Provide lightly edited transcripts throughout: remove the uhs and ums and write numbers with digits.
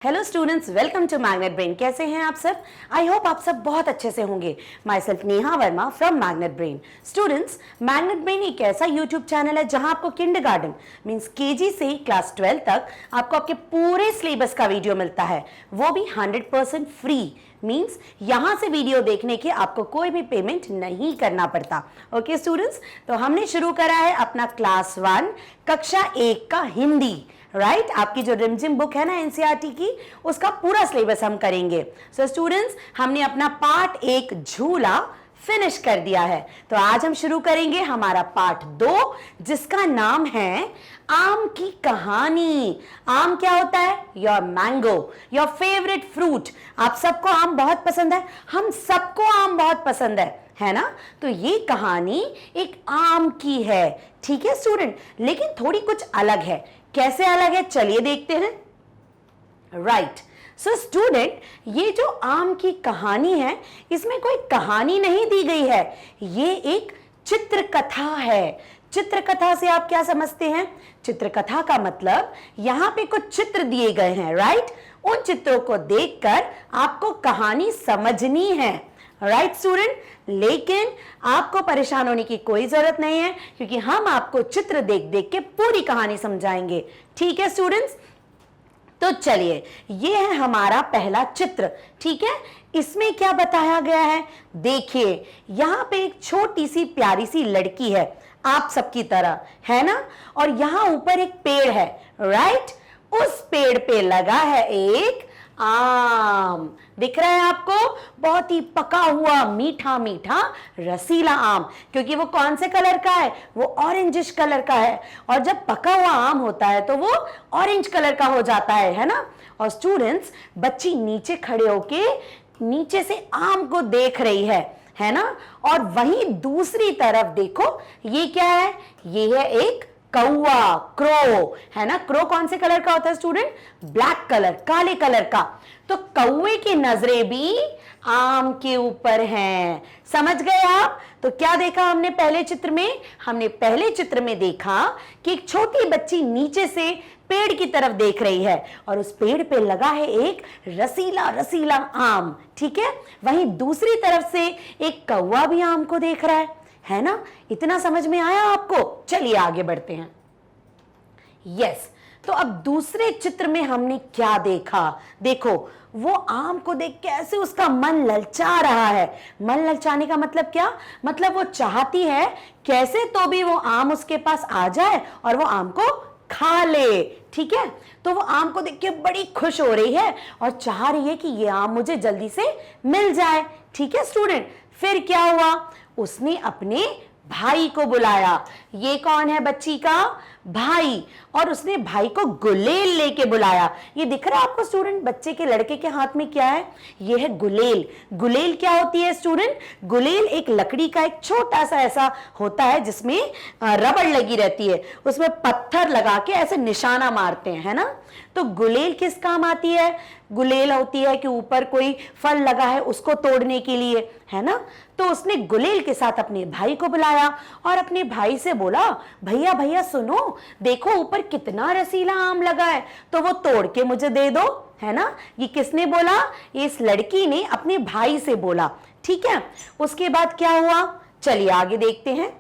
Hello students, welcome to Magnet Brain. कैसे हैं आप सब? आई होप आप सब बहुत अच्छे से होंगे। My self Neha Verma from magnet brain. Students, magnet brain एक ऐसा यूट्यूब चैनल है जहां आपको किंडरगार्टन मींस केजी से क्लास 12 तक आपको आपके पूरे सिलेबस का वीडियो मिलता है, वो भी 100% फ्री। मींस यहां से वीडियो देखने के आपको कोई भी पेमेंट नहीं करना पड़ता। ओके स्टूडेंट्स, तो हमने शुरू करा है अपना क्लास 1 कक्षा 1 का हिंदी। राइट, आपकी जो रिमझिम बुक है ना एनसीईआरटी की, उसका पूरा सिलेबस हम करेंगे। सो स्टूडेंट्स, हमने अपना पार्ट 1 झूला फिनिश कर दिया है। तो आज हम शुरू करेंगे हमारा पार्ट 2, जिसका नाम है आम की कहानी। आम क्या होता है? Your mango, your favourite fruit. आप सबको आम बहुत पसंद है, हम सबको आम बहुत पसंद है ना? तो ये कहानी एक आम की है, ठीक है स्टूडेंट, लेकिन थोड़ी कुछ अलग है। कैसे अलग है, चलिए देखते हैं। राइट, सो स्टूडेंट, ये जो आम की कहानी है, इसमें कोई कहानी नहीं दी गई है, ये एक चित्रकथा है। चित्रकथा से आप क्या समझते हैं? चित्रकथा का मतलब यहां पे कुछ चित्र दिए गए हैं, राइट? उन चित्रों को देखकर आपको कहानी समझनी है। राइट स्टूडेंट, लेकिन आपको परेशान होने की कोई जरूरत नहीं है, क्योंकि हम आपको चित्र देख देख के पूरी कहानी समझाएंगे। ठीक है स्टूडेंट्स, तो चलिए, ये है हमारा पहला चित्र। ठीक है, इसमें क्या बताया गया है? देखिए, यहां पे एक छोटी सी प्यारी सी लड़की है, आप सबकी तरह, है ना? और यहां ऊपर एक पेड़ है, राइट? उस पेड़ पे लगा है एक आम। दिख रहा है आपको? बहुत ही पका हुआ मीठा मीठा रसीला आम। क्योंकि वो कौन से कलर का है? वो ऑरेंजिश कलर का है। और जब पका हुआ आम होता है तो वो ऑरेंज कलर का हो जाता है ना? और स्टूडेंट्स, बच्ची नीचे खड़े होके नीचे से आम को देख रही है ना? और वहीं दूसरी तरफ देखो, ये क्या है? ये है एक कौवा, क्रो, है ना? क्रो कौन से कलर का होता है स्टूडेंट? ब्लैक कलर, काले कलर का। तो कौवे की नजरें भी आम के ऊपर हैं। समझ गए आप? तो क्या देखा हमने पहले चित्र में? हमने पहले चित्र में देखा कि एक छोटी बच्ची नीचे से पेड़ की तरफ देख रही है और उस पेड़ पे लगा है एक रसीला रसीला आम। ठीक है, वहीं दूसरी तरफ से एक कौवा भी आम को देख रहा है ना? इतना समझ में आया आपको? चलिए आगे बढ़ते हैं। यस, तो अब दूसरे चित्र में हमने क्या देखा? देखो, वो आम को देख के ऐसे उसका मन ललचा रहा है। मन ललचाने का मतलब क्या? मतलब वो चाहती है कैसे तो भी वो आम उसके पास आ जाए और वो आम को खा ले। ठीक है, तो वो आम को देख के बड़ी खुश हो रही है और चाह रही है कि ये आम मुझे जल्दी से मिल जाए। ठीक है स्टूडेंट, फिर क्या हुआ? उसने अपने भाई को बुलाया। ये कौन है बच्ची का? भाई। और उसने भाई को गुलेल लेके बुलाया। ये दिख रहा है आपको स्टूडेंट? बच्चे के लड़के के हाथ में क्या है? ये है गुलेल। गुलेल क्या होती है स्टूडेंट? गुलेल एक लकड़ी का एक छोटा सा ऐसा होता है जिसमें रबड़ लगी रहती है, उसमें पत्थर लगा के ऐसे निशाना मारते हैं, है ना? तो गुलेल किस काम आती है? गुलेल होती है कि ऊपर कोई फल लगा है उसको तोड़ने के लिए, है ना? तो उसने गुलेल के साथ अपने भाई को बुलाया और अपने भाई से बोला, भैया भैया सुनो, देखो ऊपर कितना रसीला आम लगा है, तो वो तोड़ के मुझे दे दो, है ना? ये किसने बोला? इस लड़की ने अपने भाई से बोला। ठीक है, उसके बाद क्या हुआ? चलिए आगे देखते हैं।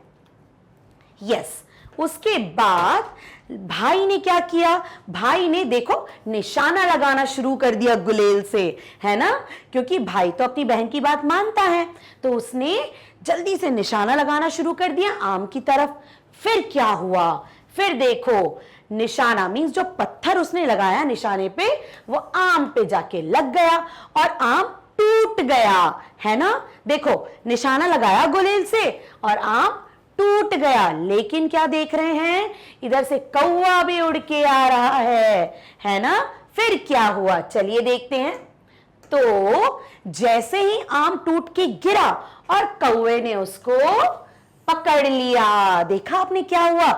यस, उसके बाद भाई ने क्या किया? भाई ने देखो निशाना लगाना शुरू कर दिया गुलेल से, है ना? क्योंकि भाई तो अपनी बहन की बात मानता है, तो उसने जल्दी से निशाना लगाना शुरू कर दिया आम की तरफ। फिर क्या हुआ? फिर देखो, निशाना मींस जो पत्थर उसने लगाया निशाने पे, वो आम पे जाके लग गया और आम टूट गया, है ना? देखो, निशाना लगाया गुलेल से और आम टूट गया। लेकिन क्या देख रहे हैं? इधर से कौवा भी उड़ के आ रहा है ना? फिर क्या हुआ? चलिए देखते हैं। तो जैसे ही आम टूट के गिरा और कौवे ने उसको पकड़ लिया। देखा आपने क्या हुआ?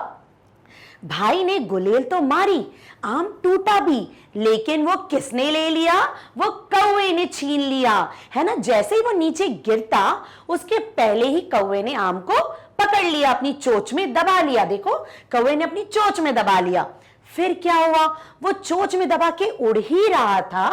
भाई ने गुलेल तो मारी, आम टूटा भी, लेकिन वो किसने ले लिया? वो कौवे ने छीन लिया, है ना? जैसे ही वो नीचे गिरता, उसके पहले ही कौवे ने आम को पकड़ लिया, अपनी चोंच में दबा लिया। देखो, कौवे ने अपनी चोंच में दबा लिया। फिर क्या हुआ, वो चोंच में दबा के उड़ ही रहा था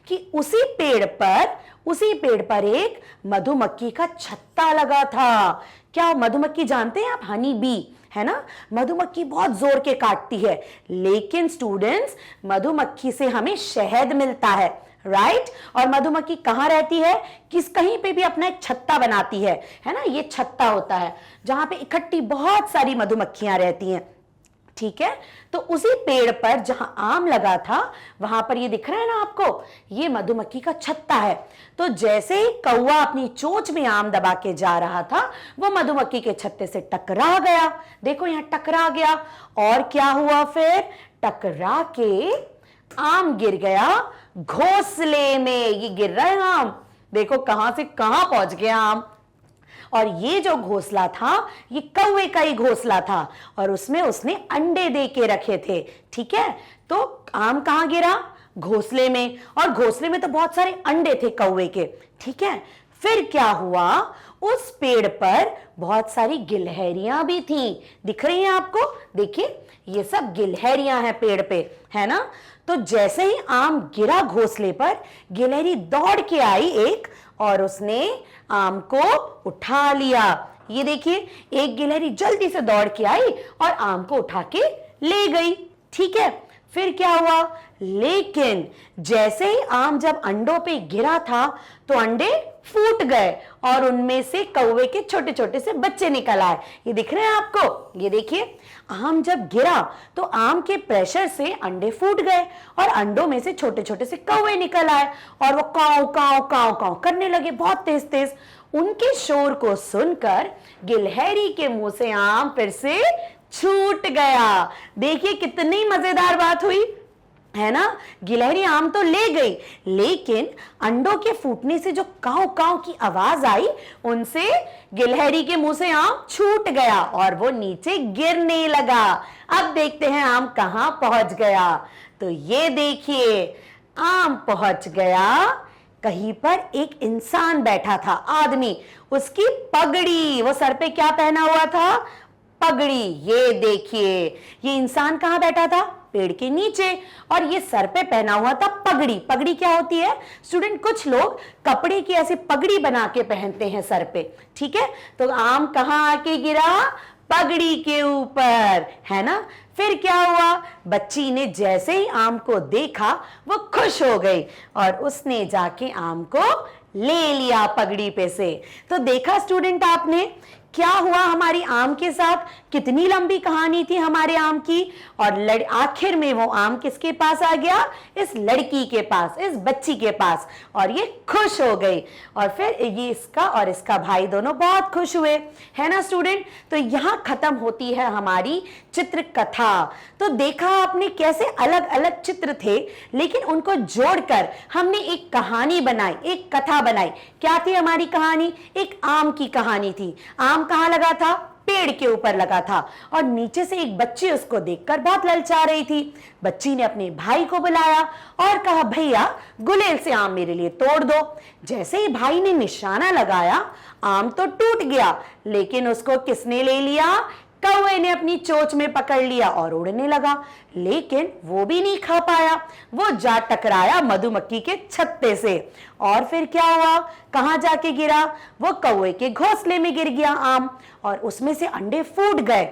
कि उसी पेड़ पर एक मधुमक्खी का छत्ता लगा था। क्या मधुमक्खी जानते हैं आप, हनी बी, है ना। मधुमक्खी बहुत जोर के काटती है, लेकिन स्टूडेंट्स मधुमक्खी से हमें शहद मिलता है, राइट। और मधुमक्खी कहाँ रहती है, कहीं पे भी अपना एक छत्ता बनाती है ना। ये छत्ता होता है जहां पे इकट्ठी बहुत सारी मधुमक्खियां रहती हैं, ठीक है। तो उसी पेड़ पर जहां आम लगा था, वहां पर ये दिख रहा है ना आपको, ये मधुमक्खी का छत्ता है। तो जैसे ही कौवा अपनी चोंच में आम दबा के जा रहा था, वो मधुमक्खी के छत्ते से टकरा गया। देखो यहां टकरा गया, और क्या हुआ फिर, टकरा के आम गिर गया घोंसले में। ये गिर रहा है आम, देखो कहां से कहां पहुंच गया आम। और ये जो घोंसला था, ये कौवे का ही घोंसला था, और उसमें उसने अंडे दे के रखे थे, ठीक है। तो आम कहां गिरा, घोंसले में, और घोंसले में तो बहुत सारे अंडे थे कौवे के, ठीक है। फिर क्या हुआ, उस पेड़ पर बहुत सारी गिलहरियां भी थीं, दिख रही हैं आपको, देखिए ये सब गिलहरियां हैं पेड़ पे, है ना। तो जैसे ही आम गिरा घोंसले पर, गिलहरी दौड़ के आई एक, और उसने आम को उठा लिया। ये देखिए, एक गिलहरी जल्दी से दौड़ के आई और आम को उठा के ले गई, ठीक है। फिर क्या हुआ, लेकिन जैसे ही आम जब अंडों पे गिरा था, तो अंडे फूट गए और उनमें से कौवे के छोटे छोटे से बच्चे निकल आए। ये दिख रहे हैं आपको, ये देखिए, आम जब गिरा तो आम के प्रेशर से अंडे फूट गए और अंडों में से छोटे छोटे से कौवे निकल आए, और वो काव काव काव काव करने लगे बहुत तेज तेज। उनके शोर को सुनकर गिलहरी के मुंह से आम फिर से छूट गया। देखिए कितनी मजेदार बात हुई, है ना। गिलहरी आम तो ले गई, लेकिन अंडों के फूटने से जो काव काव की आवाज आई, उनसे गिलहरी के मुंह से आम छूट गया और वो नीचे गिरने लगा। अब देखते हैं आम कहां पहुंच गया। तो ये देखिए, आम पहुंच गया कहीं पर, एक इंसान बैठा था, आदमी, उसकी पगड़ी, वो सर पे क्या पहना हुआ था, पगड़ी। ये देखिए, ये इंसान कहां बैठा था, पेड़ के नीचे, और ये सर पे पहना हुआ था पगड़ी। पगड़ी क्या होती है स्टूडेंट, कुछ लोग कपड़े की ऐसी पगड़ी बना के पहनते हैं सर पे, ठीक है। तो आम कहां आके गिरा, पगड़ी के ऊपर, है ना। फिर क्या हुआ, बच्ची ने जैसे ही आम को देखा, वो खुश हो गई और उसने जाके आम को ले लिया पगड़ी पे से। तो देखा स्टूडेंट आपने, क्या हुआ हमारी आम के साथ, कितनी लंबी कहानी थी हमारे आम की, और आखिर में वो आम किसके पास आ गया, इस लड़की के पास, इस बच्ची के पास, और ये खुश हो गई। और फिर ये इसका और इसका भाई दोनों बहुत खुश हुए, है ना स्टूडेंट। तो यहां खत्म होती है हमारी चित्र कथा। तो देखा आपने कैसे अलग अलग चित्र थे, लेकिन उनको जोड़कर हमने एक कहानी बनाई, एक कथा बनाई। क्या थी हमारी कहानी, एक आम की कहानी थी। आम कहां लगा था, पेड़ के ऊपर लगा था, और नीचे से एक बच्ची उसको देखकर बहुत ललचा रही थी। बच्ची ने अपने भाई को बुलाया और कहा, भैया गुलेल से आम मेरे लिए तोड़ दो। जैसे ही भाई ने निशाना लगाया, आम तो टूट गया, लेकिन उसको किसने ले लिया, कौवे ने अपनी चोंच में पकड़ लिया और उड़ने लगा। लेकिन वो भी नहीं खा पाया, वो जा टकराया मधुमक्खी के छत्ते से। और फिर क्या हुआ, कहां जाके गिरा, वो कौवे के घोंसले में गिर गया आम, और उसमें से अंडे फूट गए,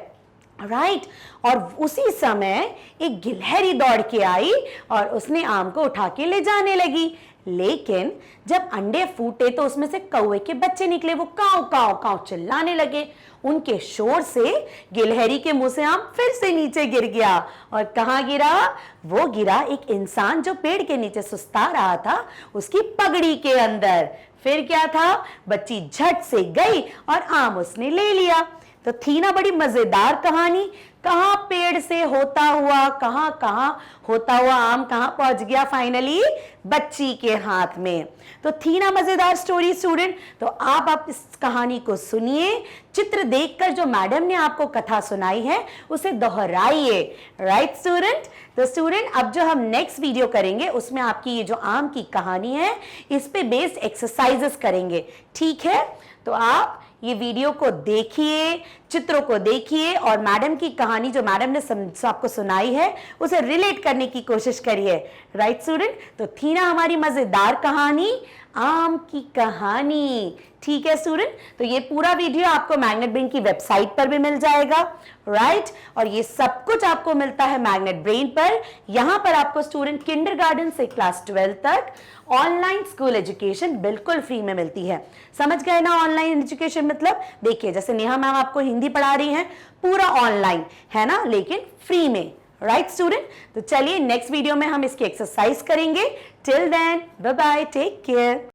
राइट। और उसी समय एक गिलहरी दौड़ के आई और उसने आम को उठा के ले जाने लगी। लेकिन जब अंडे फूटे तो उसमें से कौवे के बच्चे निकले, वो काव काव काव चिल्लाने लगे। उनके शोर से गिलहरी के मुंह से आम फिर से नीचे गिर गया। और कहां गिरा, वो गिरा एक इंसान जो पेड़ के नीचे सुस्ता रहा था, उसकी पगड़ी के अंदर। फिर क्या था, बच्ची झट से गई और आम उसने ले लिया। तो थी ना बड़ी मजेदार कहानी, कहां पेड़ से होता हुआ, कहां कहां होता हुआ आम कहां पहुंच गया, फाइनली बच्ची के हाथ में। तो थी ना मजेदार स्टोरी स्टूडेंट। तो आप इस कहानी को सुनिए, चित्र देखकर जो मैडम ने आपको कथा सुनाई है उसे दोहराइए, राइट स्टूडेंट। तो स्टूडेंट अब जो हम नेक्स्ट वीडियो करेंगे उसमें आपकी ये जो आम की कहानी है इस पे बेस्ड एक्सरसाइजेस करेंगे, ठीक है। तो आप ये वीडियो को देखिए, चित्रों को देखिए और मैडम की कहानी जो मैडम ने आपको सुनाई है उसे रिलेट करने की कोशिश करिए। Right student? तो थी ना हमारी मजेदार कहानी, आम की कहानी। ठीक है स्टूडेंट, तो ये पूरा वीडियो आपको मैग्नेट ब्रेन की वेबसाइट पर भी मिल जाएगा। राइट, और ये सब कुछ आपको मिलता है मैग्नेट ब्रेन पर। यहां पर आपको स्टूडेंट किंडरगार्टन से क्लास 12 तक ऑनलाइन स्कूल एजुकेशन बिल्कुल फ्री में मिलती है। समझ गए ना ऑनलाइन एजुकेशन मतलब? देखिए जैसे नेहा मैम आपको हिंदी पढ़ा रही हैं, पूरा ऑनलाइन है ना, लेकिन फ्री में। Right student? तो चलिए नेक्स्ट वीडियो में हम इसकी एक्सरसाइज करेंगे। Till then bye bye, take care.